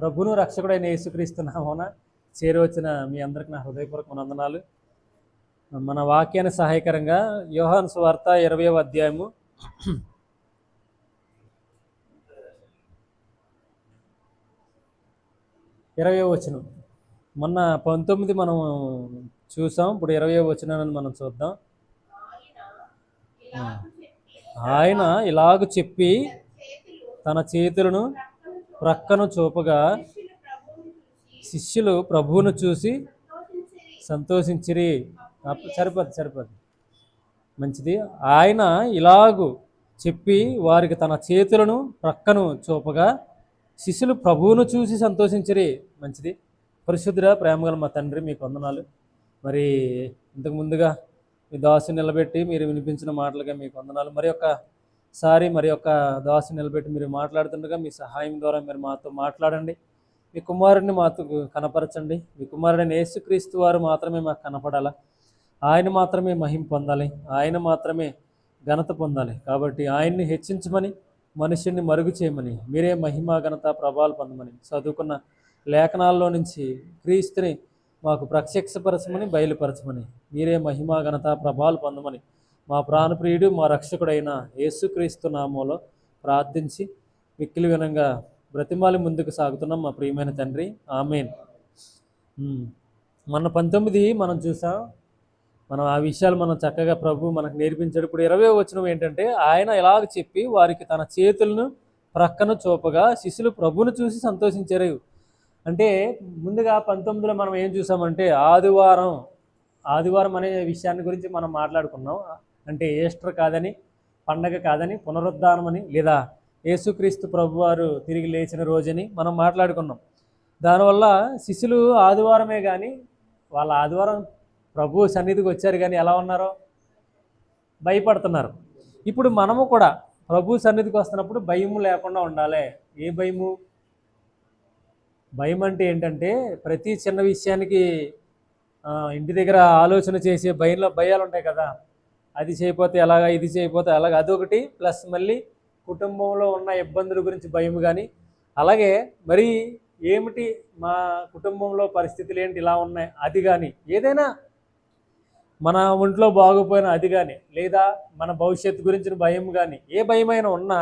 ప్రభును రక్షకుడైన యేసుక్రీస్తు నామమున చేరువచ్చిన మీ అందరికి నా హృదయపూర్వక వందనాలు. మన వాక్యాన్ని సహాయకరంగా యోహాను సువార్త 20వ అధ్యాయము 20వ వచనం. మొన్న 19 మనం చూసాం, ఇప్పుడు 20వ వచనాన్ని మనం చూద్దాం. ఆయన ఇలాగ చెప్పి తన చేతులను ప్రక్కను చూపగా శిష్యులు ప్రభువును చూసి సంతోషించిరి. సరిపోదు మంచిది. ఆయన ఇలాగు చెప్పి వారికి తన చేతులను ప్రక్కను చూపగా శిష్యులు ప్రభువును చూసి సంతోషించిరి. మంచిది. పరిశుద్ధుడా, ప్రేమగల మా తండ్రి, మీకు వందనాలు. మరి ఇంతకు ముందుగా మీ దాసుని నిలబెట్టి మీరు వినిపించిన మాటలుగా మీకు వందనాలు. మరి ఒక్క దాసుని నిలబెట్టి మీరు మాట్లాడుతుండగా మీ సహాయం ద్వారా మీరు మాతో మాట్లాడండి. మీ కుమారుడిని మాతో కనపరచండి. మీ కుమారుడైన యేసుక్రీస్తు వారు మాత్రమే మాకు కనపడాలా, ఆయన మాత్రమే మహిమ పొందాలి, ఆయన మాత్రమే ఘనత పొందాలి. కాబట్టి ఆయన్ని హెచ్చించమని, మనుషుల్ని మరుగు చేయమని, మీరే మహిమ ఘనత ప్రభావాలు పొందమని, చదువుకున్న లేఖనాల్లో నుంచి క్రీస్తుని మాకు ప్రత్యక్షపరచమని, బయలుపరచమని, మీరే మహిమ ఘనత ప్రభావాలు పొందమని మా ప్రాణప్రియుడు మా రక్షకుడైన యేసుక్రీస్తు నామములో ప్రార్థించి మిక్కిలి వినంగా బ్రతిమాలి ముందుకు సాగుతున్నాం మా ప్రియమైన తండ్రి. ఆమేన్. మన 19 మనం చూసాం. మనం ఆ విషయాలు మనం చక్కగా ప్రభు మనకు నేర్పించాడు. ఇప్పుడు 20వ వచనం ఏంటంటే, ఆయన ఇలాగ చెప్పి వారికి తన చేతులను ప్రక్కన చూపగా శిష్యులు ప్రభువును చూసి సంతోషించారు. అంటే ముందుగా 19లో మనం ఏం చూసామంటే ఆదివారం అనే విషయాన్ని గురించి మనం మాట్లాడుకున్నాం. అంటే ఈస్టర్ కాదని, పండగ కాదని, పునరుద్ధానం అని, లేదా యేసుక్రీస్తు ప్రభువారు తిరిగి లేచిన రోజని మనం మాట్లాడుకున్నాం. దానివల్ల శిష్యులు ఆదివారమే కానీ వాళ్ళ ఆదివారం ప్రభు సన్నిధికి వచ్చారు కానీ ఎలా ఉన్నారో భయపడుతున్నారు. ఇప్పుడు మనము కూడా ప్రభు సన్నిధికి వస్తున్నప్పుడు భయము లేకుండా ఉండాలి. ఏ భయము? భయం అంటే ఏంటంటే ప్రతి చిన్న విషయానికి ఇంటి దగ్గర ఆలోచన చేసే భయాలు ఉంటాయి కదా. అది చేయకపోతే ఎలాగా, ఇది చేయకపోతే అలాగా, అదొకటి. ప్లస్ మళ్ళీ కుటుంబంలో ఉన్న ఇబ్బందుల గురించి భయం కానీ, అలాగే మరి ఏమిటి మా కుటుంబంలో పరిస్థితులు ఏంటి ఇలా ఉన్నాయి అది కానీ, ఏదైనా మన ఒంట్లో బాగోపోయినా అది కానీ, లేదా మన భవిష్యత్తు గురించిన భయం కానీ, ఏ భయమైనా ఉన్నా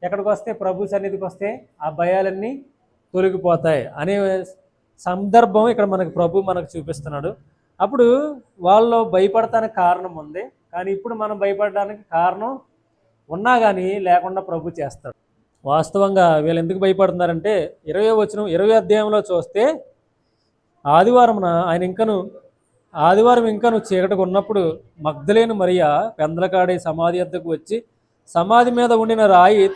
ఎక్కడికి వస్తే ప్రభు సన్నిధికి వస్తే ఆ భయాలన్నీ తొలగిపోతాయి అనే సందర్భం ఇక్కడ మనకు చూపిస్తున్నాడు. అప్పుడు వాళ్ళు భయపడటానికి కారణం ఉంది, కానీ ఇప్పుడు మనం భయపడడానికి కారణం ఉన్నా కానీ లేకుండా ప్రభు చేస్తాడు. వాస్తవంగా వీళ్ళు ఎందుకు భయపడుతున్నారంటే 20వ వచనం 20వ అధ్యాయంలో చూస్తే ఆదివారం ఇంకను చీకటిగా ఉన్నప్పుడు మగ్దలేను మరియా పెందలకాడే సమాధి వద్దకు వచ్చి సమాధి మీద ఉండిన రాయి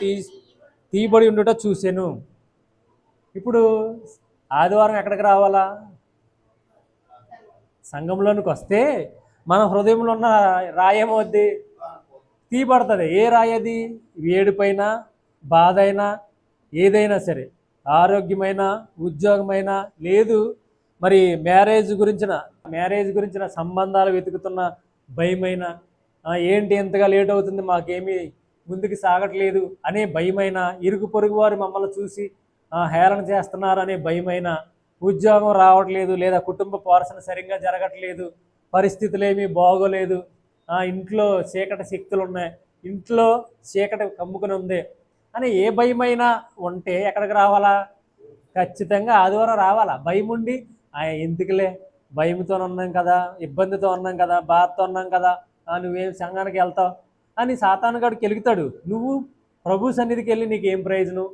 తీయబడి ఉండుట చూసెను. ఇప్పుడు ఆదివారం ఎక్కడికి రావాలా? సంఘంలోనికి వస్తే మన హృదయంలో ఉన్న రాయి ఏమవుద్ది? తీయబడుతుంది. ఏ రాయి అది? ఏడుపైన, బాధ అయినా, ఏదైనా సరే, ఆరోగ్యమైన, ఉద్యోగమైనా, లేదు మరి మ్యారేజ్ గురించిన సంబంధాలు వెతుకుతున్న భయమైన, ఏంటి ఎంతగా లేట్ అవుతుంది, మాకేమీ ముందుకు సాగట్లేదు అనే భయమైన, ఇరుగు పొరుగు వారు మమ్మల్ని చూసి హేళన చేస్తున్నారు అనే భయమైన, ఉద్యోగం రావట్లేదు, లేదా కుటుంబ పోషణ సరిగ్గా జరగట్లేదు, పరిస్థితులు ఏమీ బాగోలేదు, ఇంట్లో చీకటి శక్తులు ఉన్నాయి, ఇంట్లో చీకటి కమ్ముకుని ఉంది అని ఏ భయమైనా ఉంటే ఎక్కడికి రావాలా? ఖచ్చితంగా ఆదివారం రావాలా. భయం ఉండి ఎందుకులే, భయంతో ఉన్నాం కదా, ఇబ్బందితో ఉన్నాం కదా, బాధతో ఉన్నాం కదా, నువ్వేం సంఘానికి వెళ్తావు అని సాతానుగాడికి వెలుగుతాడు. నువ్వు ప్రభు సన్నిధికి వెళ్ళి నీకేం ప్రయోజనం?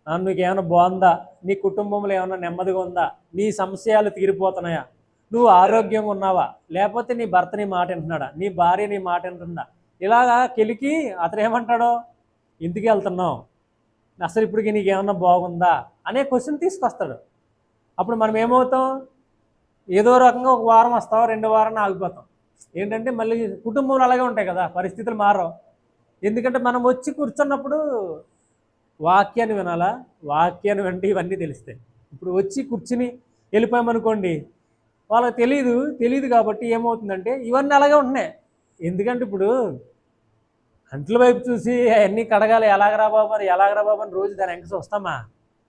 నీకేమైనా బాగుందా? నీ కుటుంబంలో ఏమైనా నెమ్మదిగా ఉందా? నీ సంశయాలు తీరిపోతున్నాయా? నువ్వు ఆరోగ్యంగా ఉన్నావా? లేకపోతే నీ భర్త నీ మాట వింటున్నాడా? నీ భార్య నీ మాట వింటుందా? ఇలాగా కెలికి అతను ఏమంటాడో, ఎందుకు వెళ్తున్నావు, అసలు ఇప్పటికి నీకేమన్నా బాగుందా అనే క్వశ్చన్ తీసుకొస్తాడు. అప్పుడు మనం ఏమవుతాం? ఏదో రకంగా ఒక వారం వస్తాం, 2వ వారాన్ని ఆగిపోతాం. ఏంటంటే మళ్ళీ కుటుంబంలో అలాగే ఉంటాయి కదా, పరిస్థితులు మారవు. ఎందుకంటే మనం వచ్చి కూర్చున్నప్పుడు వాక్యాన్ని వినాలా, వాక్యాన్ని వింటే ఇవన్నీ తెలుస్తాయి. ఇప్పుడు వచ్చి కూర్చుని వెళ్ళిపోయామనుకోండి, వాళ్ళకి తెలియదు కాబట్టి ఏమవుతుందంటే ఇవన్నీ అలాగే ఉంటున్నాయి. ఎందుకంటే ఇప్పుడు అంట్ల వైపు చూసి అవన్నీ కడగాలి, ఎలాగరా బాబు అని రోజు దాని వెంక చూస్తామా?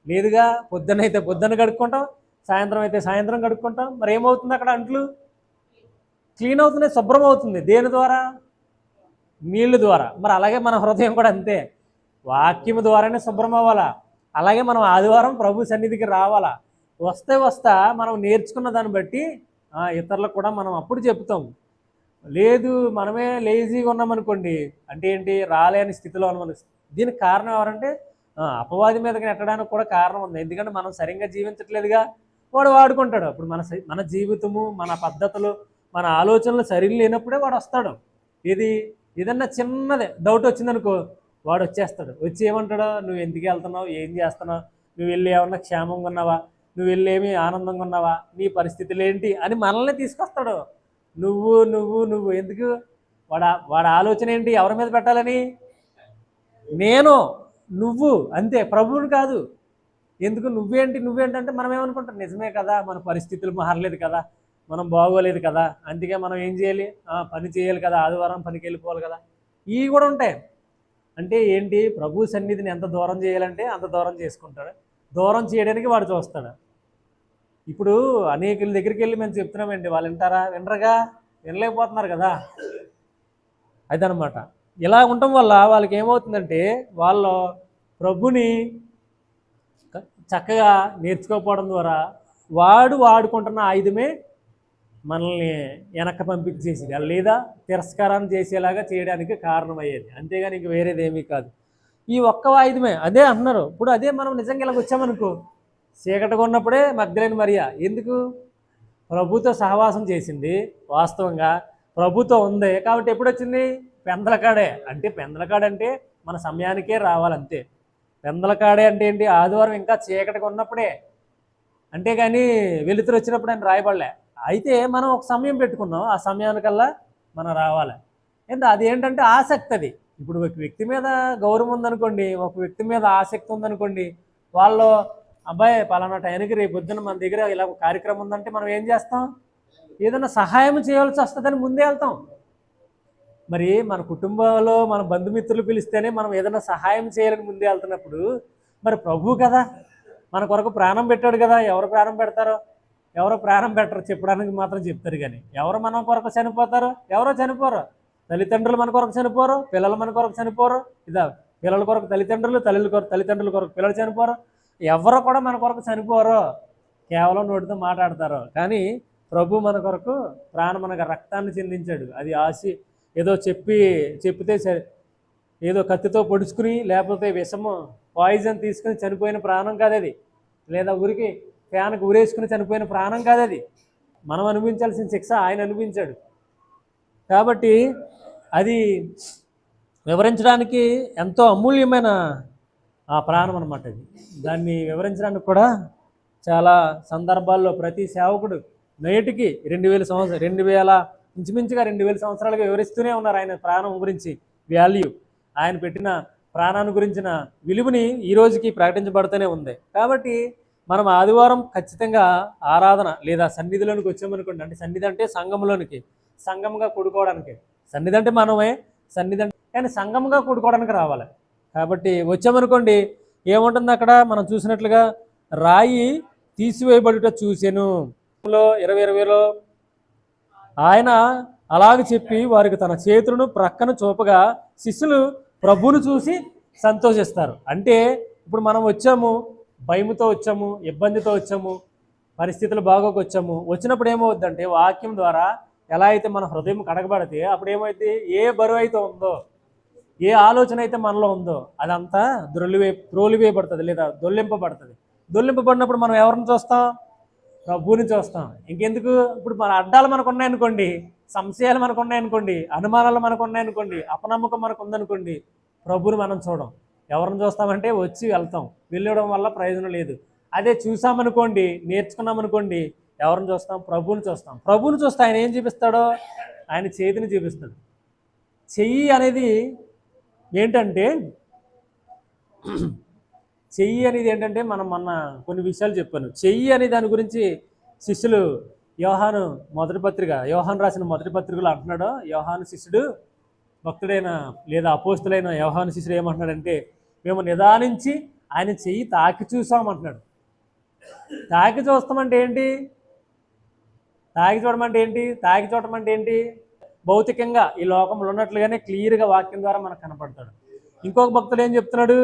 లేదుగా. పొద్దున్న అయితే పొద్దున్న కడుక్కుంటాం, సాయంత్రం అయితే సాయంత్రం కడుక్కుంటాం. మరి ఏమవుతుంది అక్కడ? అంట్లు క్లీన్ అవుతున్నాయి, శుభ్రం అవుతుంది. దేని ద్వారా? నీళ్ళు ద్వారా. మరి అలాగే మన హృదయం కూడా అంతే, వాక్యం ద్వారానే శుభ్రం అవ్వాలా. అలాగే మనం ఆదివారం ప్రభు సన్నిధికి రావాలా. వస్తా మనం నేర్చుకున్న దాన్ని బట్టి ఇతరులకు కూడా మనం అప్పుడు చెప్తాం. లేదు మనమే లేజీగా ఉన్నామనుకోండి, అంటే ఏంటి? రాలేని స్థితిలో ఉన్నాం. దీనికి కారణం ఎవరంటే అపవాది మీదకి నెట్టడానికి కూడా కారణం ఉంది. ఎందుకంటే మనం సరిగ్గా జీవించట్లేదుగా, వాడు వాడుకుంటాడు. అప్పుడు మన జీవితము, మన పద్ధతులు, మన ఆలోచనలు సరిగ్గా లేనప్పుడే వాడు వస్తాడు. ఏదన్నా చిన్నదే డౌట్ వచ్చిందనుకో, వాడు వచ్చేస్తాడు. వచ్చి ఏమంటాడు? నువ్వు ఎందుకు వెళ్తున్నావు, ఏం చేస్తున్నావు, నువ్వు వెళ్ళి ఏమన్నా క్షేమంగా ఉన్నావా, నువ్వు వెళ్ళేమి ఆనందంగా ఉన్నావా, నీ పరిస్థితులు ఏంటి అని మనల్ని తీసుకొస్తాడు. నువ్వు నువ్వు నువ్వు ఎందుకు? వాడి ఆలోచన ఏంటి? ఎవరి మీద పెట్టాలని? నేను, నువ్వు, అంతే, ప్రభువుని కాదు. ఎందుకు నువ్వేంటంటే మనం ఏమనుకుంటాం? నిజమే కదా, మన పరిస్థితులు మారలేదు కదా, మనం బాగోలేదు కదా, అందుకే మనం ఏం చేయాలి? పని చేయాలి కదా, ఆదివారం పనికి వెళ్ళిపోవాలి కదా. ఇవి కూడా ఉంటాయి. అంటే ఏంటి? ప్రభు సన్నిధిని ఎంత దూరం చేయాలంటే అంత దూరం చేసుకుంటాడు. దూరం చేయడానికి వాడు చూస్తాడు. ఇప్పుడు అనేకుల దగ్గరికి వెళ్ళి మేము చెప్తున్నామండి, వాళ్ళు వింటారా? వినరుగా, వినలేకపోతున్నారు కదా. అదనమాట. ఇలా ఉండటం వల్ల వాళ్ళకి ఏమవుతుందంటే వాళ్ళు ప్రభుని చక్కగా నేర్చుకోకపోవడం ద్వారా వాడుకుంటున్న ఆయుధమే మనల్ని వెనక్కి పంపించేసేది, లేదా తిరస్కారం చేసేలాగా చేయడానికి కారణమయ్యేది. అంతేగాని ఇంక వేరేది ఏమీ కాదు. ఈ ఒక్క ఆయుధమే. అదే అంటున్నారు. ఇప్పుడు అదే మనం నిజంగా ఇలాగ వచ్చామనుకో, చీకటిగా ఉన్నప్పుడే మగ్దలేని మరియ ఎందుకు? ప్రభుతో సహవాసం చేసింది, వాస్తవంగా ప్రభుతో ఉంది కాబట్టి ఎప్పుడు వచ్చింది? పెందలకాడే. అంటే పెందలకాడంటే మన సమయానికే రావాలంతే. పెందలకాడే అంటే ఏంటి? ఆదివారం ఇంకా చీకటిగా ఉన్నప్పుడే, అంతేగాని వెలుతురు వచ్చినప్పుడు అని రాయబడలే. అయితే మనం ఒక సమయం పెట్టుకున్నాం, ఆ సమయానికల్లా మనం రావాలి. అది ఏంటంటే ఆసక్తి. అది ఇప్పుడు ఒక వ్యక్తి మీద గౌరవం ఉందనుకోండి, ఒక వ్యక్తి మీద ఆసక్తి ఉందనుకోండి, వాళ్ళు అబ్బాయి పలానా టైంకి రేపు పొద్దున్న మన దగ్గర ఇలా ఒక కార్యక్రమం ఉందంటే మనం ఏం చేస్తాం? ఏదైనా సహాయం చేయాల్సి వస్తుందని ముందే వెళ్తాం. మరి మన కుటుంబంలో మన బంధుమిత్రులు పిలిస్తేనే మనం ఏదైనా సహాయం చేయాలని ముందే వెళ్తున్నప్పుడు, మరి ప్రభు కదా, మన కొరకు ప్రాణం పెట్టాడు కదా. ఎవరు ప్రాణం పెడతారో? ఎవరో ప్రాణం పెట్టరు, చెప్పడానికి మాత్రం చెప్తారు. కానీ ఎవరు మన కొరకు చనిపోతారు? ఎవరో చనిపోరు. తల్లిదండ్రులు మన కొరకు చనిపోరు, పిల్లలు మన కొరకు చనిపోరు. పిల్లల కొరకు తల్లిదండ్రులు, తల్లిదండ్రుల కొరకు పిల్లలు చనిపోరు. ఎవరు కూడా మన కొరకు చనిపోరు, కేవలం నోటితో మాట్లాడతారు. కానీ ప్రభు మన కొరకు మనకు రక్తాన్ని చెందించాడు. అది ఏదో చెప్పితే సరే, ఏదో కత్తితో పొడుచుకుని లేకపోతే విషము పాయిజన్ తీసుకుని చనిపోయిన ప్రాణం కాదది, లేదా ఊరికి ఫ్యాన్కి ఊరేసుకుని చనిపోయిన ప్రాణం కాదది. మనం అనుభవించాల్సిన శిక్ష ఆయన అనుభవించాడు. కాబట్టి అది వివరించడానికి ఎంతో అమూల్యమైన ఆ ప్రాణం అనమాట. అది దాన్ని వివరించడానికి కూడా చాలా సందర్భాల్లో ప్రతి సేవకుడు నేటికి 2000 ఇంచుమించుగా 2000 సంవత్సరాలుగా వివరిస్తూనే ఉన్నారు ఆయన ప్రాణం గురించి వాల్యూ. ఆయన పెట్టిన ప్రాణాన్ని గురించిన విలువని ఈ రోజుకి ప్రకటించబడుతూనే ఉంది. కాబట్టి మనం ఆదివారం ఖచ్చితంగా ఆరాధన లేదా సన్నిధిలోనికి వచ్చామనుకోండి, అంటే సన్నిధి అంటే సంఘంలోనికి, సంఘంగా కూడుకోవడానికి. సన్నిధి అంటే మనమే, సన్నిధి అంటే కానీ సంఘంగా కూడుకోవడానికి రావాలి. కాబట్టి వచ్చామనుకోండి, ఏముంటుంది అక్కడ? మనం చూసినట్లుగా రాయి తీసివేయబడుట చూసెను 20:20లో ఆయన అలాగ చెప్పి వారికి తన చేతులను ప్రక్కన చూపగా శిష్యులు ప్రభువును చూసి సంతోషిస్తారు. అంటే ఇప్పుడు మనం వచ్చాము, భయముతో వచ్చాము, ఇబ్బందితో వచ్చాము, పరిస్థితులు బాగోక వచ్చాము. వచ్చినప్పుడు ఏమవుద్దంటే వాక్యం ద్వారా ఎలా అయితే మన హృదయం కడగబడితే అప్పుడు ఏమైతే ఏ బరువు అయితే ఉందో, ఏ ఆలోచన అయితే మనలో ఉందో అదంతా త్రోలివేయబడుతుంది లేదా దొల్లింపబడుతుంది. దొల్లింపబడినప్పుడు మనం ఎవరిని చూస్తాం? ప్రభువుని చూస్తాం. ఇంకెందుకు? ఇప్పుడు మన అడ్డాలు మనకు ఉన్నాయనుకోండి, సంశయాలు మనకు ఉన్నాయనుకోండి, అనుమానాలు మనకు ఉన్నాయనుకోండి, అపనమ్మకం మనకు ఉందనుకోండి, ప్రభువుని మనం చూడం. ఎవరిని చూస్తామంటే వచ్చి వెళ్తాం, వెళ్ళడం వల్ల ప్రయోజనం లేదు. అదే చూసామనుకోండి, నేర్చుకున్నామనుకోండి, ఎవరిని చూస్తాం? ప్రభువుని చూస్తాం. ప్రభువుని చూస్తే ఆయన ఏం చూపిస్తాడో? ఆయన చేతిని చూపిస్తాడు. చెయ్యి అనేది ఏంటంటే మనం మొన్న కొన్ని విషయాలు చెప్పాను. చెయ్యి అనే దాని గురించి శిష్యులు యోహాను రాసిన మొదటి పత్రికలో అంటున్నాడు. యోహాను శిష్యుడు, భక్తుడైన లేదా అపోస్తులైన యోహాను శిష్యుడు ఏమంటున్నాడంటే, మేము నిదానించి ఆయన చెయ్యి తాకి చూసామంటున్నాడు. తాకి చూస్తామంటే ఏంటి? తాకి చూడడం అంటే ఏంటి? తాకి చూడటం అంటే ఏంటి? భౌతికంగా ఈ లోకంలో ఉన్నట్లుగానే క్లియర్గా వాక్యం ద్వారా మనకు కనపడతాడు. ఇంకొక భక్తుడు ఏం చెప్తున్నాడు?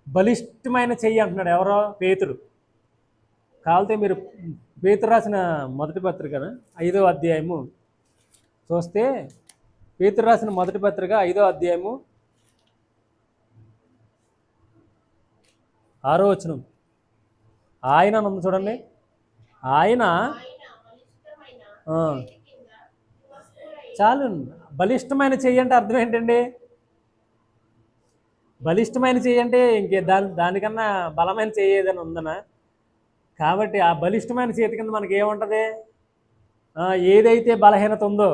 బలిష్టమైన చెయ్యి అంటున్నాడు. ఎవరో? పేతురు. కావాలితే మీరు పేతురు రాసిన మొదటి పత్రికను 5వ అధ్యాయము చూస్తే, పేతురు రాసిన మొదటి పత్రిక 5వ అధ్యాయము 6వ వచనం. ఆయన ఉంది చూడండి. ఆయన చాలు. బలిష్టమైన చెయ్యి అంటే అర్థం ఏంటండి? బలిష్టమైన చెయ్యి అంటే ఇంకే దానికన్నా బలమైన చెయ్యి ఏదైనా ఉందనా? కాబట్టి ఆ బలిష్టమైన చేతి కింద మనకి ఏముంటుంది? ఏదైతే బలహీనత ఉందో,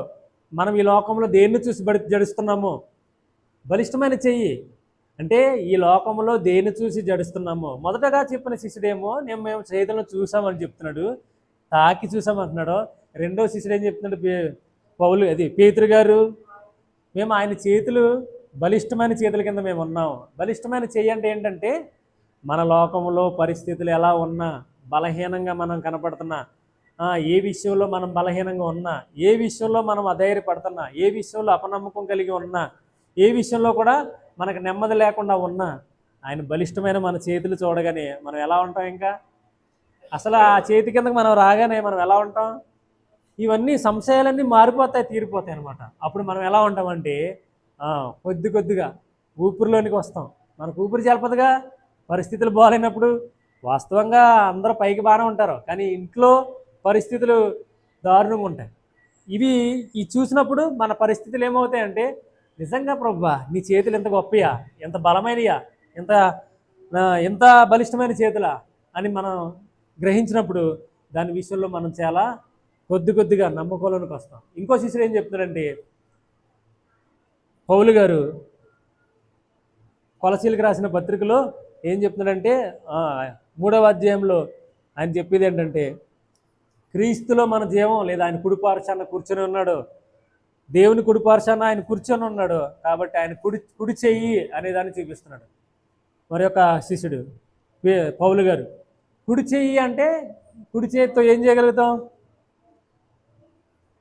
మనం ఈ లోకంలో దేన్ని చూసి జడుస్తున్నామో, బలిష్టమైన చెయ్యి అంటే ఈ లోకంలో దేన్ని చూసి జడుస్తున్నామో. మొదటగా చెప్పిన శిష్యుడేమో మేము చేతులను చూసామని చెప్తున్నాడు, తాకి చూసామంటున్నాడు. రెండో శిష్యుడు ఏం చెప్తున్నాడు? పేతురు గారు, మేము ఆయన చేతులు బలిష్టమైన చేతుల కింద మేము ఉన్నాము. బలిష్టమైన చెయ్యి అంటే ఏంటంటే, మన లోకంలో పరిస్థితులు ఎలా ఉన్నా, బలహీనంగా మనం కనపడుతున్నా, ఏ విషయంలో మనం బలహీనంగా ఉన్నా, ఏ విషయంలో మనం అధైర్యపడుతున్నా, ఏ విషయంలో అపనమ్మకం కలిగి ఉన్నా, ఏ విషయంలో కూడా మనకు నెమ్మది లేకుండా ఉన్నా, ఆయన బలిష్టమైన మన చేతులు చూడగానే మనం ఎలా ఉంటాం? ఇంకా అసలు ఆ చేతి కిందకి మనం రాగానే మనం ఎలా ఉంటాం? ఇవన్నీ సంశయాలన్నీ మారిపోతాయి, తీరిపోతాయి అనమాట. అప్పుడు మనం ఎలా ఉంటామంటే కొద్ది కొద్దిగా ఊపిరిలోనికి వస్తాం. మనకు ఊపిరి జలపదుగా పరిస్థితులు బాగాలేనప్పుడు. వాస్తవంగా అందరూ పైకి బాగానే ఉంటారు, కానీ ఇంట్లో పరిస్థితులు దారుణంగా ఉంటాయి. ఈ చూసినప్పుడు మన పరిస్థితులు ఏమవుతాయంటే, నిజంగా ప్రభువా నీ చేతులు ఎంత గొప్పయా, ఎంత బలమైనయా, ఎంత బలిష్టమైన చేతులా అని మనం గ్రహించినప్పుడు దాని విషయంలో మనం చాలా కొద్దిగా నమ్మకంలోనికి వస్తాం. ఇంకో శిష్యుడు ఏం చెప్తున్నాడంటే, పౌలు గారు కొలసీలకు రాసిన పత్రికలో ఏం చెప్తున్నాడంటే 3వ అధ్యాయంలో ఆయన చెప్పేది ఏంటంటే, క్రీస్తులో మన జీవం లేదా ఆయన కుడిపార్శాన కూర్చొని ఉన్నాడు, దేవుని కుడిపార్శాన ఆయన కూర్చొని ఉన్నాడు, కాబట్టి ఆయన కుడి చెయ్యి అనేదాన్ని చూపిస్తున్నాడు. మరి యొక్క శిష్యుడు పౌలు గారు కుడి చెయ్యి అంటే, కుడి చేతితో ఏం చేయగలుగుతాం?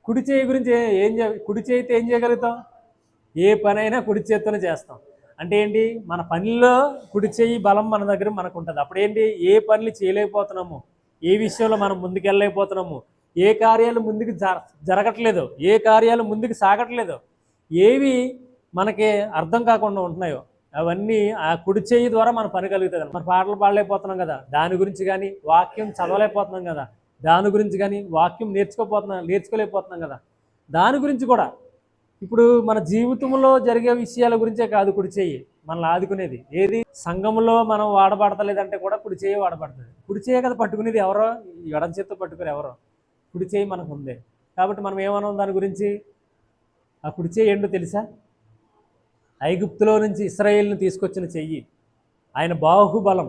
కుడి చేయి గురించి కుడి చేయితో ఏం చేయగలుగుతాం? ఏ పనైనా కుడి చేత్తోనే చేస్తాం. అంటే ఏంటి? మన పనిలో కుడి చేయి బలం మన దగ్గర మనకు ఉంటుంది. అప్పుడేంటి? ఏ పనులు చేయలేకపోతున్నాము, ఏ విషయంలో మనం ముందుకెళ్ళలేకపోతున్నాము, ఏ కార్యాలు ముందుకు జరగట్లేదు, ఏ కార్యాలు ముందుకు సాగట్లేదు, ఏవి మనకి అర్థం కాకుండా ఉంటున్నాయో అవన్నీ ఆ కుడి చేయి ద్వారా మన పని కలుగుతుంది. మన పాటలు పాడలేకపోతున్నాం కదా, దాని గురించి కానీ, వాక్యం చదవలేకపోతున్నాం కదా, దాని గురించి కానీ, వాక్యం నేర్చుకోలేకపోతున్నాం కదా, దాని గురించి కూడా. ఇప్పుడు మన జీవితంలో జరిగే విషయాల గురించే కాదు కుడి చేయి మనల్ని ఆదుకునేది. ఏది? సంఘంలో మనం వాడబడతలేదంటే కూడా కుడి చేయి వాడబడుతుంది. కుడి చేయి కదా పట్టుకునేది. ఎవరో ఎడం చేత్తో పట్టుకుని ఎవరో కుడి చేయి మనకు ఉంది. కాబట్టి మనం ఏమన్నాం దాని గురించి? ఆ కుడి చేయి ఏంటో తెలుసా? ఐగుప్తులో నుంచి ఇశ్రాయేలుని తీసుకొచ్చిన చెయ్యి, ఆయన బాహుబలం.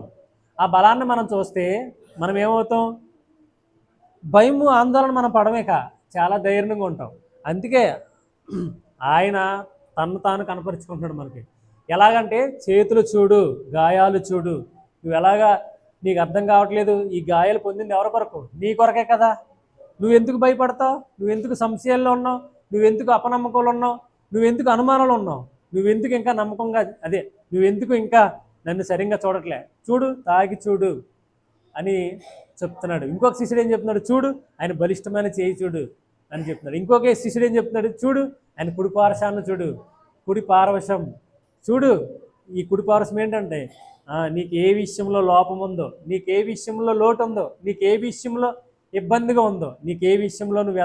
ఆ బలాన్ని మనం చూస్తే మనం ఏమవుతాం? భయము, ఆందోళన మనం పడమేక చాలా ధైర్యంగా ఉంటాం. అందుకే ఆయన తను తాను కనపరుచుకుంటున్నాడు మనకి. ఎలాగంటే, చేతులు చూడు, గాయాలు చూడు. నువ్వు ఎలాగా నీకు అర్థం కావట్లేదు, ఈ గాయాలు పొందింది ఎవరి కొరకు? నీ కొరకే కదా. నువ్వెందుకు భయపడతావు? నువ్వెందుకు సంశయాల్లో ఉన్నావు? నువ్వెందుకు అపనమ్మకంలో ఉన్నావు? నువ్వెందుకు అనుమానంలో ఉన్నావు? నువ్వెందుకు ఇంకా నమ్మకంగా నువ్వెందుకు ఇంకా నన్ను సరిగ్గా చూడట్లే? చూడు, తాగి చూడు అని చెప్తున్నాడు. ఇంకొక శిష్యుడు ఏం చెప్తున్నాడు? చూడు, ఆయన బలిష్టమైన చేయి చూడు అని చెప్తున్నాడు. ఇంకొక శిష్యుడు ఏం చెప్తున్నాడు? చూడు, ఆయన కుడి పార్శ్వాన్ని చూడు, కుడి పారవశం చూడు. ఈ కుడి పార్శ్వం ఏంటంటే, నీకు ఏ విషయంలో లోపం ఉందో, నీకు ఏ విషయంలో లోటు ఉందో, నీకు ఏ విషయంలో ఇబ్బందిగా ఉందో, నీకు ఏ విషయంలో నువ్వు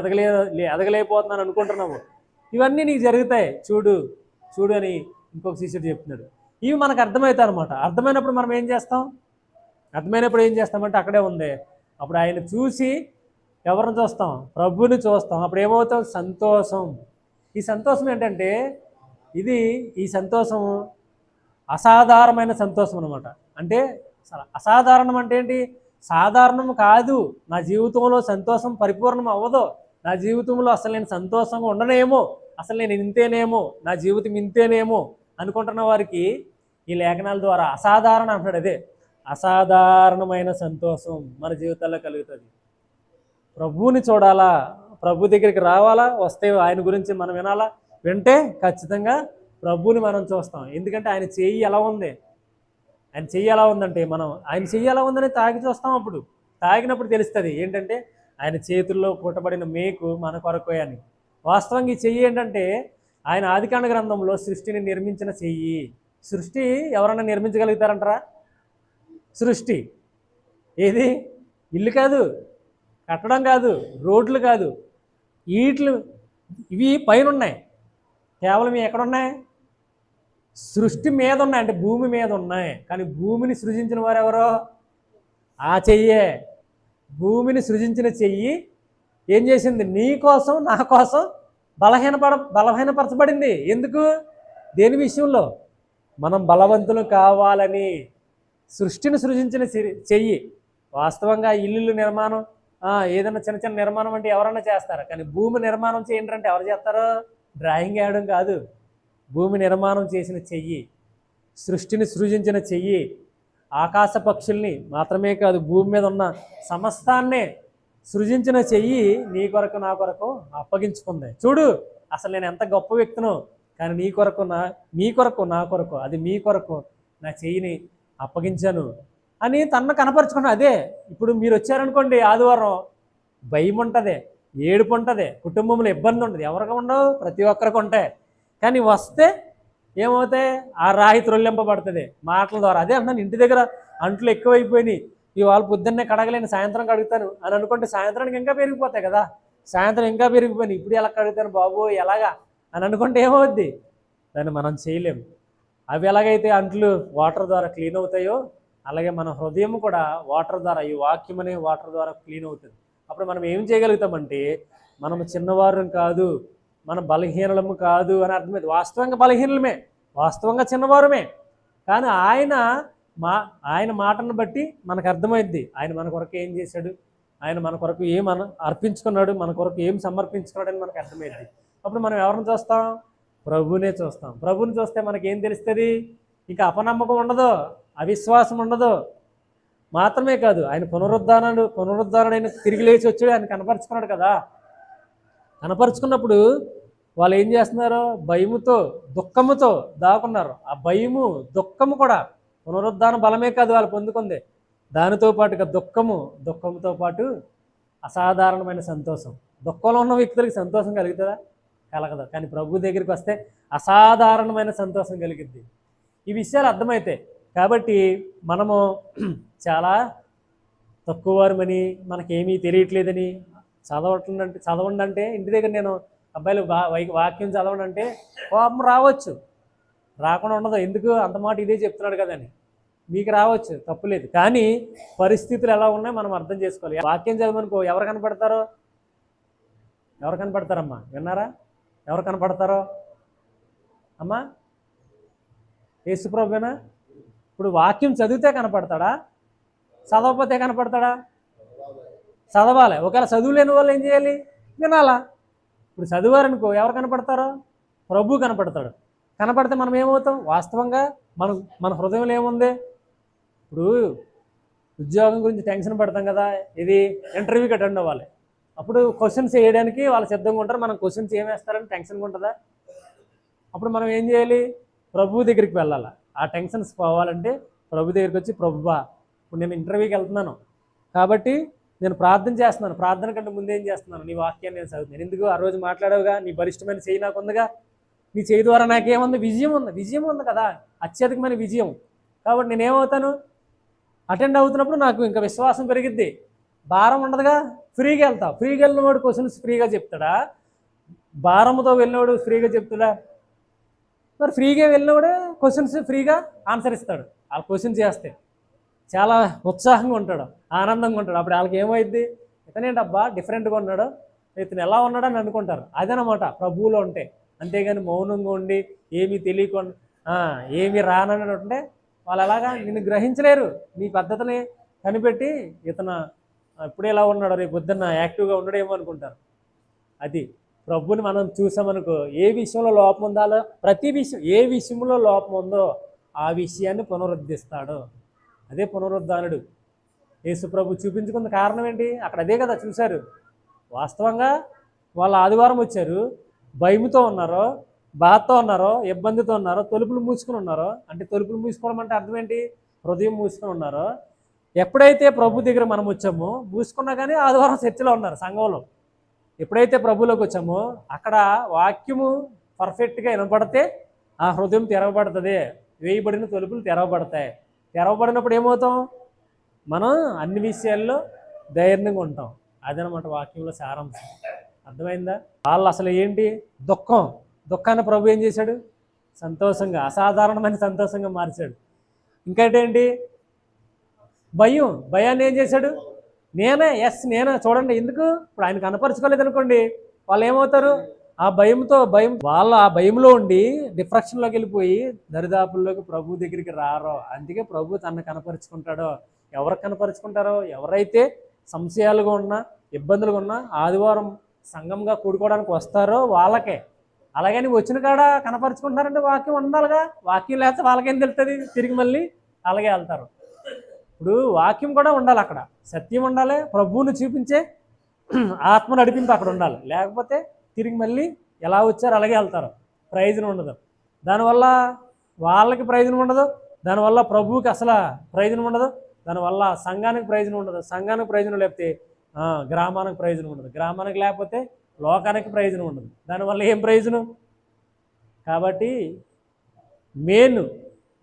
ఎదగలేకపోతున్నాను అనుకుంటున్నావు, ఇవన్నీ నీకు జరుగుతాయి, చూడు చూడు అని ఇంకొక శిష్యుడు చెప్తున్నాడు. ఇవి మనకు అర్థమవుతాయి అనమాట. అర్థమైనప్పుడు మనం ఏం చేస్తాం? అర్థమైనప్పుడు ఏం చేస్తామంటే అక్కడే ఉంది. అప్పుడు ఆయన చూసి ఎవరిని చూస్తాం? ప్రభుని చూస్తాం. అప్పుడు ఏమవుతాం? సంతోషం. ఈ సంతోషం ఏంటంటే, ఈ సంతోషం అసాధారణమైన సంతోషం అనమాట. అంటే అసాధారణం అంటే ఏంటి? సాధారణం కాదు. నా జీవితంలో సంతోషం పరిపూర్ణం అవ్వదు, నా జీవితంలో అసలు నేను సంతోషంగా ఉండనేమో, అసలు నేను ఇంతేనేమో, నా జీవితం ఇంతేనేమో అనుకుంటున్న వారికి ఈ లేఖనాల ద్వారా అసాధారణ అంటాడు. అదే అసాధారణమైన సంతోషం మన జీవితాల్లో కలుగుతుంది. ప్రభువుని చూడాలా, ప్రభు దగ్గరికి రావాలా, వస్తే ఆయన గురించి మనం వినాలా, వింటే ఖచ్చితంగా ప్రభువుని మనం చూస్తాం. ఎందుకంటే ఆయన చెయ్యి ఎలా ఉంది, ఆయన చెయ్యి ఎలా ఉందంటే మనం ఆయన చెయ్యి ఎలా ఉందని తాగి చూస్తాం. అప్పుడు తాగినప్పుడు తెలుస్తుంది ఏంటంటే ఆయన చేతుల్లో పుట్టబడిన మేకు మన కొరకు అని. వాస్తవంగా ఈ చెయ్యి ఏంటంటే ఆయన ఆదికాండ గ్రంథంలో సృష్టిని నిర్మించిన చెయ్యి. సృష్టి ఎవరన్నా నిర్మించగలుగుతారంటారా? సృష్టి ఏది? ఇల్లు కాదు, కట్టడం కాదు, రోడ్లు కాదు, ఈట్లు ఇవి పైన ఉన్నాయి. కేవలం ఎక్కడున్నాయి? సృష్టి మీద ఉన్నాయి, అంటే భూమి మీద ఉన్నాయి. కానీ భూమిని సృజించిన వారు ఎవరో? ఆ చెయ్యే. భూమిని సృజించిన చెయ్యి ఏం చేసింది? నీ కోసం నా కోసం బలహీనపరచబడింది. ఎందుకు? దేని విషయంలో? మనం బలవంతులు కావాలని. సృష్టిని సృజించిన చెయ్యి. వాస్తవంగా ఇల్లు నిర్మాణం, ఏదైనా చిన్న చిన్న నిర్మాణం అంటే ఎవరన్నా చేస్తారు. కానీ భూమి నిర్మాణం చేయండి అంటే ఎవరు చేస్తారో? డ్రాయింగ్ వేయడం కాదు, భూమి నిర్మాణం చేసిన చెయ్యి, సృష్టిని సృజించిన చెయ్యి, ఆకాశ పక్షుల్ని మాత్రమే కాదు భూమి మీద ఉన్న సమస్తాన్నే సృజించిన చెయ్యి నీ కొరకు నా కొరకు అప్పగించుకుంది. చూడు అసలు నేను ఎంత గొప్ప వ్యక్తినో, కానీ నీ కొరకు నా కొరకు, అది మీ కొరకు నా చెయ్యిని అప్పగించాను అని తనను కనపరుచుకున్నాను. అదే ఇప్పుడు మీరు వచ్చారనుకోండి, ఆదివారం భయం ఉంటుంది, ఏడుపు ఉంటుంది, కుటుంబంలో ఇబ్బంది ఉంటుంది. ఎవరికి ఉండవు? ప్రతి ఒక్కరికి ఉంటాయి. కానీ వస్తే ఏమవుతాయి? ఆ రాయి త్రొల్లింపబడుతుంది మాటల ద్వారా. అదే అన్నాను, ఇంటి దగ్గర అంట్లు ఎక్కువైపోయినాయి, ఇవాళ పొద్దున్నే కడగలేని, సాయంత్రం కడుగుతాను అని అనుకుంటే సాయంత్రానికి ఇంకా పెరిగిపోతాయి కదా. సాయంత్రం ఇంకా పెరిగిపోయినాయి, ఇప్పుడు ఎలా కడుగుతాను బాబు ఎలాగా అని అనుకుంటే ఏమవుద్ది? దాన్ని మనం చేయలేము. అవి ఎలాగైతే అంట్లు వాటర్ ద్వారా క్లీన్ అవుతాయో అలాగే మన హృదయం కూడా వాటర్ ద్వారా, ఈ వాక్యం అనే వాటర్ ద్వారా క్లీన్ అవుతుంది. అప్పుడు మనం ఏం చేయగలుగుతామంటే మనం చిన్నవారం కాదు, మన బలహీనలము కాదు అని అర్థమైంది. వాస్తవంగా బలహీనలమే, వాస్తవంగా చిన్నవారమే. కానీ ఆయన మాటను బట్టి మనకు అర్థమైద్ది ఆయన మన కొరకు ఏం చేశాడు, ఆయన మన కొరకు ఏం అర్పించుకున్నాడు, మన కొరకు ఏం సమర్పించుకున్నాడు అని మనకు అర్థమైద్ది. అప్పుడు మనం ఎవరిని చూస్తాం? ప్రభువునే చూస్తాం. ప్రభువుని చూస్తే మనకేం తెలుస్తుంది? ఇంకా అపనమ్మకం ఉండదు, అవిశ్వాసం ఉండదు. మాత్రమే కాదు ఆయన పునరుద్ధారణైన తిరిగి లేచి వచ్చాడు, ఆయన కనపరుచుకున్నాడు కదా. కనపరుచుకున్నప్పుడు వాళ్ళు ఏం చేస్తున్నారు? భయముతో దుఃఖముతో దాక్కున్నారు. ఆ భయము దుఃఖము కూడా పునరుద్ధాన బలమే కాదు వాళ్ళు పొందుకుంది, దానితో పాటుగా దుఃఖముతో పాటు అసాధారణమైన సంతోషం. దుఃఖంలో ఉన్న వ్యక్తులకి సంతోషం కలుగుతుందా? కలగదు. కానీ ప్రభు దగ్గరికి వస్తే అసాధారణమైన సంతోషం కలిగిద్ది. ఈ విషయాలు అర్థమైతే కాబట్టి మనము చాలా తక్కువ వారమని, మనకేమీ తెలియట్లేదని, చదవండి అంటే ఇంటి దగ్గర నేను అబ్బాయిలు వాక్యం చదవండి అంటే కోపం రావచ్చు, రాకుండా ఉండదు. ఎందుకు అంత మాట ఇదే చెప్తున్నాడు కదని మీకు రావచ్చు, తప్పులేదు. కానీ పరిస్థితులు ఎలా ఉన్నాయో మనం అర్థం చేసుకోవాలి. వాక్యం చదవనుకో ఎవరు కనపడతారమ్మా? విన్నారా? ఎవరు కనపడతారో అమ్మా? యేసుప్రభువేనా? ఇప్పుడు వాక్యం చదివితే కనపడతాడా? చదవకపోతే కనపడతాడా? చదవాలి. ఒకవేళ చదువు లేని వాళ్ళు ఏం చేయాలి? వినాలా. ఇప్పుడు చదివారనుకో ఎవరు కనపడతారో? ప్రభు కనపడతాడు. కనపడితే మనం ఏమవుతాం? వాస్తవంగా మన హృదయంలో ఏముంది? ఇప్పుడు ఉద్యోగం గురించి టెన్షన్ పడతాం కదా, ఇది ఇంటర్వ్యూకి అటెండ్ అవ్వాలి. అప్పుడు క్వశ్చన్స్ వేయడానికి వాళ్ళు సిద్ధంగా ఉంటారు. మనం క్వశ్చన్స్ ఏం వేస్తారని టెన్షన్గా ఉంటుందా? అప్పుడు మనం ఏం చేయాలి? ప్రభు దగ్గరికి వెళ్ళాలి. ఆ టెన్షన్స్ పోవాలంటే ప్రభు దగ్గరికి వచ్చి, ప్రభువా ఇప్పుడు నేను ఇంటర్వ్యూకి వెళ్తున్నాను కాబట్టి నేను ప్రార్థన చేస్తున్నాను, ప్రార్థన కంటే ముందు ఏం చేస్తున్నాను? నీ వాక్యాన్ని నేను చదువుతున్నాను. ఎందుకు? ఆ రోజు మాట్లాడావుగా, నీ బలిష్టమైన చేయి నాకు ఉందిగా, నీ చేయి ద్వారా నాకేముంది? విజయం ఉంది కదా, అత్యధికమైన విజయం. కాబట్టి నేనేమవుతాను? అటెండ్ అవుతున్నప్పుడు నాకు ఇంకా విశ్వాసం పెరిగిద్ది, భారం ఉండదుగా, ఫ్రీగా వెళ్తా. ఫ్రీగా వెళ్ళినవాడు క్వశ్చన్స్ ఫ్రీగా చెప్తాడా? భారంతో వెళ్ళినవాడు ఫ్రీగా చెప్తాడా? మరి ఫ్రీగా వెళ్ళినవాడే క్వశ్చన్స్ ఫ్రీగా ఆన్సర్ ఇస్తాడు. ఆ క్వశ్చన్స్ చేస్తే చాలా ఉత్సాహంగా ఉంటాడు, ఆనందంగా ఉంటాడు. అప్పుడు వాళ్ళకి ఏమైద్ది? ఇతనేంటబ్బా డిఫరెంట్గా ఉన్నాడు, ఇతను ఎలా ఉన్నాడని అనుకుంటారు. అదనమాట ప్రభువులో ఉంటే. అంతేగాని మౌనంగా ఉండి ఏమీ తెలియకుండా ఏమీ రానని ఉంటే వాళ్ళు అలాగా నిన్ను గ్రహించలేరు. నీ పద్ధతిని కనిపెట్టి ఇతను ఇప్పుడు ఎలా ఉన్నాడో రేపు పొద్దున్న యాక్టివ్గా ఉండడేమో అనుకుంటారు. అది ప్రభుని మనం చూసామనుకో, ఏ విషయంలో లోపం ఉందాలో, ప్రతి విషయం ఏ విషయంలో లోపం ఉందో ఆ విషయాన్ని పునరుద్ధరిస్తాడు. అదే పునరుద్ధానుడు. యేసుప్రభు చూపించుకున్న కారణం ఏంటి? అక్కడ అదే కదా చూశారు. వాస్తవంగా వాళ్ళు ఆదివారం వచ్చారు, భయముతో ఉన్నారో, బాధతో ఉన్నారో, ఇబ్బందితో ఉన్నారో, తలుపులు మూసుకుని ఉన్నారో. అంటే తలుపులు మూసుకోవడం అంటే అర్థం ఏంటి? హృదయం మూసుకొని ఉన్నారో. ఎప్పుడైతే ప్రభు దగ్గర మనం వచ్చామో, మూసుకున్నా కానీ ఆదివారం చర్చిలో ఉన్నారు సంఘంలో. ఎప్పుడైతే ప్రభులోకి వచ్చామో అక్కడ వాక్యము పర్ఫెక్ట్గా వినపడితే ఆ హృదయం తెరవబడుతుంది, వేయబడిన తలుపులు తెరవబడతాయి. తెరవబడినప్పుడు ఏమవుతాం? మనం అన్ని విషయాల్లో ధైర్యంగా ఉంటాం. అదనమాట వాక్యంలో సారాంశం. అర్థమైందా? వాళ్ళు అసలు ఏంటి? దుఃఖాన్ని ప్రభు ఏం చేశాడు? సంతోషంగా, అసాధారణమైన సంతోషంగా మార్చాడు. ఇంకేంటి? భయాన్ని ఏం చేశాడు? నేనే చూడండి. ఎందుకు? ఇప్పుడు ఆయన కనపరుచుకోలేదు అనుకోండి, వాళ్ళు ఏమవుతారు? ఆ భయంలో ఉండి డిప్రెషన్లోకి వెళ్ళిపోయి దరిదాపుల్లోకి ప్రభు దగ్గరికి రారో. అందుకే ప్రభు తనను కనపరుచుకుంటాడో. ఎవరు కనపరుచుకుంటారో? ఎవరైతే సంశయాలుగా ఉన్నా, ఇబ్బందులుగా ఉన్నా ఆదివారం సంఘంగా కూడుకోవడానికి వస్తారో వాళ్ళకే. అలాగని వచ్చిన కాడ కనపరుచుకుంటున్నారంటే వాక్యం ఉండాలిగా. వాక్యం లేకపోతే వాళ్ళకేం తెలుస్తుంది? తిరిగి మళ్ళీ అలాగే వెళ్తారు. ఇప్పుడు వాక్యం కూడా ఉండాలి, అక్కడ సత్యం ఉండాలి, ప్రభువుని చూపించే ఆత్మ నడిపింపు అక్కడ ఉండాలి. లేకపోతే తిరిగి మళ్ళీ ఎలా వచ్చారు అలాగే వెళ్తారు. ప్రయోజనం ఉండదు. దానివల్ల వాళ్ళకి ప్రయోజనం ఉండదు, దానివల్ల ప్రభువుకి అసలు ప్రయోజనం ఉండదు, దానివల్ల సంఘానికి ప్రయోజనం ఉండదు. సంఘానికి ప్రయోజనం లేకపోతే గ్రామానికి ప్రయోజనం ఉండదు, గ్రామానికి లేకపోతే లోకానికి ప్రయోజనం ఉండదు. దానివల్ల ఏం ప్రయోజనం? కాబట్టి మెయిన్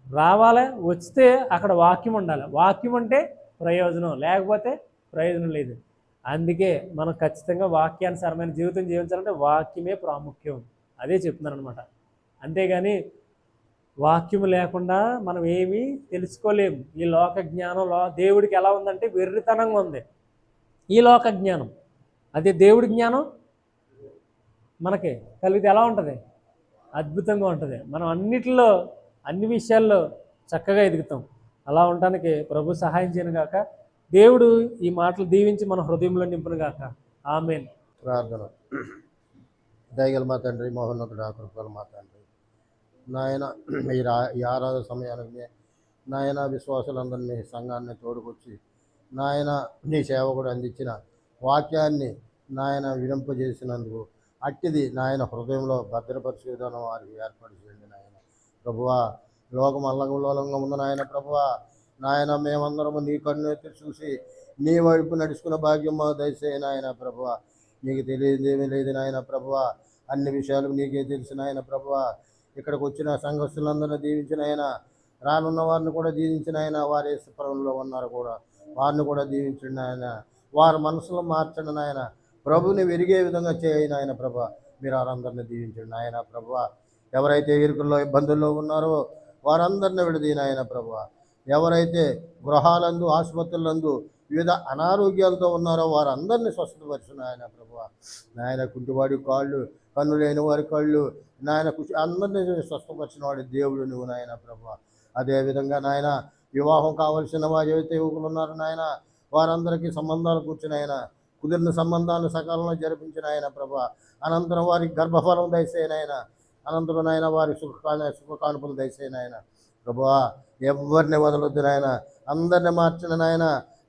రావాలి, వస్తే అక్కడ వాక్యం ఉండాలి. వాక్యం అంటే ప్రయోజనం, లేకపోతే ప్రయోజనం లేదు. అందుకే మనం ఖచ్చితంగా వాక్యానుసారమైన జీవితం జీవించాలంటే వాక్యమే ప్రాముఖ్యం. అదే చెప్తున్నాను అనమాట. అంతేగాని వాక్యం లేకుండా మనం ఏమీ తెలుసుకోలేము. ఈ లోక జ్ఞానంలో దేవుడికి ఎలా ఉందంటే వెర్రితనంగా ఉంది ఈ లోక జ్ఞానం. అదే దేవుడి జ్ఞానం మనకి కలిగితే ఎలా ఉంటుంది? అద్భుతంగా ఉంటుంది. మనం అన్ని విషయాల్లో చక్కగా ఎదుగుతాం. అలా ఉండటానికి ప్రభు సహాయం చేయను గాక. దేవుడు ఈ మాటలు దీవించి మన హృదయంలో నింపును గాక. ఆమేన్. ప్రార్థన. దయగల మా తండ్రి, మహోన్నతుడు కృపగల మా తండ్రి, నాయన ఈ ఆరాధన సమయానికి నాయన విశ్వాసులందరినీ సంఘాన్ని తోడుకొచ్చి నాయన నీ సేవకుడు అందించిన వాక్యాన్ని నాయన విరింపజేసినందుకు అట్టిది నాయన హృదయంలో భద్రపరిచే విధానం వారికి ఏర్పాటు చేయండి నాయన. ప్రభువా, లోకం అల్లకల్లోలంగా ఉంది నాయన. ప్రభువా నాయన, మేమందరము నీ కన్ను చూసి నీ వైపు నడుచుకున్న భాగ్యం మా దయచేయి నాయన. ప్రభువా, నీకు తెలియదేమీ లేదు నాయన. ప్రభువా, అన్ని విషయాలు నీకే తెలిసిన ఆయన. ప్రభువా, ఇక్కడికి వచ్చిన సంఘస్థులందరినీ దీవించిన ఆయన, రానున్న వారిని కూడా దీవించిన ఆయన, వారి యేసుప్రభువులో ఉన్నారు కూడా వారిని కూడా దీవించండి ఆయన. వారి మనసులో మార్చండి నాయన. ప్రభుని విరిగే విధంగా చేయండి ఆయన. ప్రభా, మీరు వారందరినీ దీవించండి ఆయన. ప్రభువా, ఎవరైతే ఇరుకుల్లో ఇబ్బందుల్లో ఉన్నారో వారందరినీ విడదీన ఆయన. ప్రభువా, ఎవరైతే గృహాలందు ఆసుపత్రులందు వివిధ అనారోగ్యాలతో ఉన్నారో వారందరినీ స్వస్థపరిచిన ఆయన. ప్రభువా, నాయన కుంటివాడి కాళ్ళు, కన్ను లేని వారి కళ్ళు, నాయన అందరినీ స్వస్థపరిచిన వాడి దేవుడు నువ్వు నాయన. ప్రభువా, అదేవిధంగా నాయన వివాహం కావలసిన వారు ఏవైతే యువకులు ఉన్నారో నాయన, వారందరికీ సంబంధాలు కూర్చుని ఆయన, కుదిరిన సంబంధాలను సకాలంలో జరిపించిన ఆయన. ప్రభా, అనంతరం వారికి గర్భఫలం దయచేయన ఆయన. అనంతరం నాయన వారి సుఖకానుపులు దయచేయన ఆయన. ప్రభువా, ఎవరిని వదలొద్దు నాయన. అందరిని మార్చిన నాయన.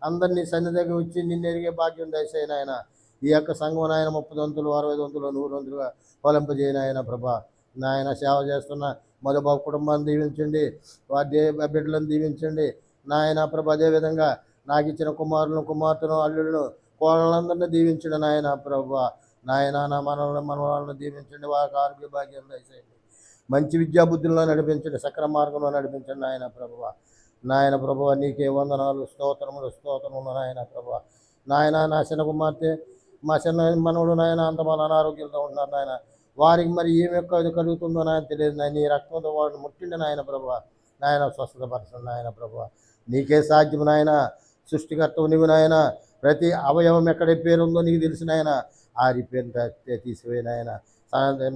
అందరినీ సన్నిధికి వచ్చి నిన్ను ఎరిగే భాగ్యం దయచేయన ఆయన. ఈ యొక్క సంఘం నాయన 30 వంతులు 60 వంతులు 100 వంతులుగా ఫలింపజేయన ఆయన. ప్రభా, నాయన సేవ చేస్తున్న మధుబాబు కుటుంబాన్ని దీవించండి, వారి బిడ్డలను దీవించండి నాయన. ప్రభా, అదేవిధంగా నాకు ఇచ్చిన కుమారులను, కుమార్తెను, అల్లులను, కోళ్ళందరినీ దీవించండి నాయన. ప్రభా, నాయన నా మనవాళ్ళను దీవించండి, వారికి ఆరోగ్య భాగ్యం దయచేయండి, మంచి విద్యాబుద్ధుల్లో నడిపించండి, సక్ర మార్గంలో నడిపించండి నాయన. ప్రభువా, నాయన ప్రభువా, నీకే వందనాలు, స్తోత్రములు నాయన. ప్రభువా, నాయన నా చిన్న కుమార్తె, మా చిన్న మనవుడు నాయన అంతమాల అనారోగ్యంతో ఉంటున్నారు నాయన. వారికి మరి ఏమి ఎక్కువ కలుగుతుందో నాయన తెలియదు నాయన. నీ రక్తంతో వాడిని ముట్టిండి నాయన. ప్రభువా, నాయన స్వస్థతపరచండి నాయన. ప్రభువా, నీకే సాధ్యం నాయన. సృష్టికర్తవు నీవు నాయన. ప్రతి అవయవం ఎక్కడ పేరుందో నీకు తెలిసిన ఆయన. ఆ రిపేరు తీసివేయన ఆయన.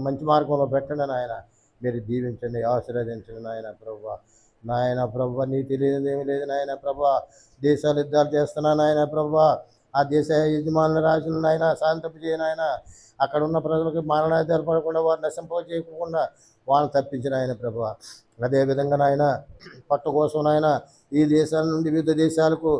మంచి మార్గంలో పెట్టండి నాయన. మీరు దీవించండి, ఆశీర్వదించండి నాయన. ప్రభువా, నాయన ప్రభువా, నీ తెలియదేమీ లేదు నాయన. ప్రభువా, దేశాలు యుద్ధాలు చేస్తున్నా నాయన. ప్రభువా, ఆ దేశ యజమానుల రాజులు నాయన శాంతింపు చేయను ఆయన. అక్కడ ఉన్న ప్రజలకు మరణాలు ఏర్పడకుండా వారిని నశింప చేయకుండా వాళ్ళని తప్పించిన ఆయన. ప్రభువా, అదేవిధంగా నాయన పట్టు కోసం నాయన ఈ దేశాల నుండి వివిధ దేశాలకు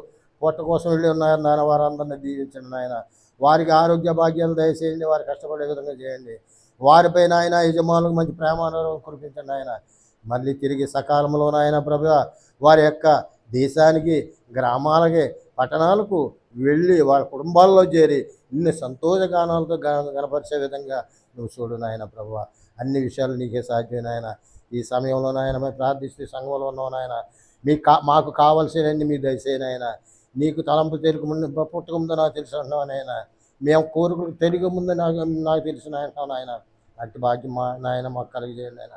పొట్ట కోసం వెళ్ళి ఉన్నారు నాయన, వారందరినీ దీవించండి నాయన. వారికి ఆరోగ్య భాగ్యాలు దయచేయండి, వారు కష్టపడే విధంగా చేయండి. వారిపై నాయన యజమానులకు మంచి ప్రేమానురాగం కురిపించండి ఆయన. మళ్ళీ తిరిగి సకాలంలో నాయన ప్రభువా వారి యొక్క దేశానికి, గ్రామాలకి, పట్టణాలకు వెళ్ళి వాళ్ళ కుటుంబాల్లో చేరి ఇన్ని సంతోషగానాలతో గనపరిచే విధంగా నువ్వు చూడు నాయన ప్రభువా. అన్ని విషయాలు నీకే సాధ్యం నాయన. ఈ సమయంలో నాయన మేము ప్రార్థిస్తూ సంఘంలో ఉన్నాం నాయన. మాకు కావలసినవన్నీ మీ దయచేయను నాయన. నీకు తలంపు తెలియక ముందు పుట్టక ముందు నాకు తెలుసు అంటున్నావు నాయన. మేము కోరికలు తెలియక ముందు నాకు తెలిసిన నాయన. అట్టి భాగ్యం నాయన మాకు కలిగజేయండి నాయన.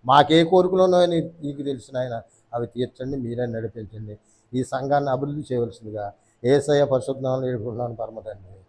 మాకే కోరికలు ఉన్నాయో నీకు తెలిసిన ఆయన, అవి తీర్చండి, మీరే నడిపించండి. ఈ సంఘాన్ని అభివృద్ధి చేయవలసిందిగా యేసయ్య పరిశుద్ధ నామములో వేడుకుంటున్నాను పరమ తండ్రి.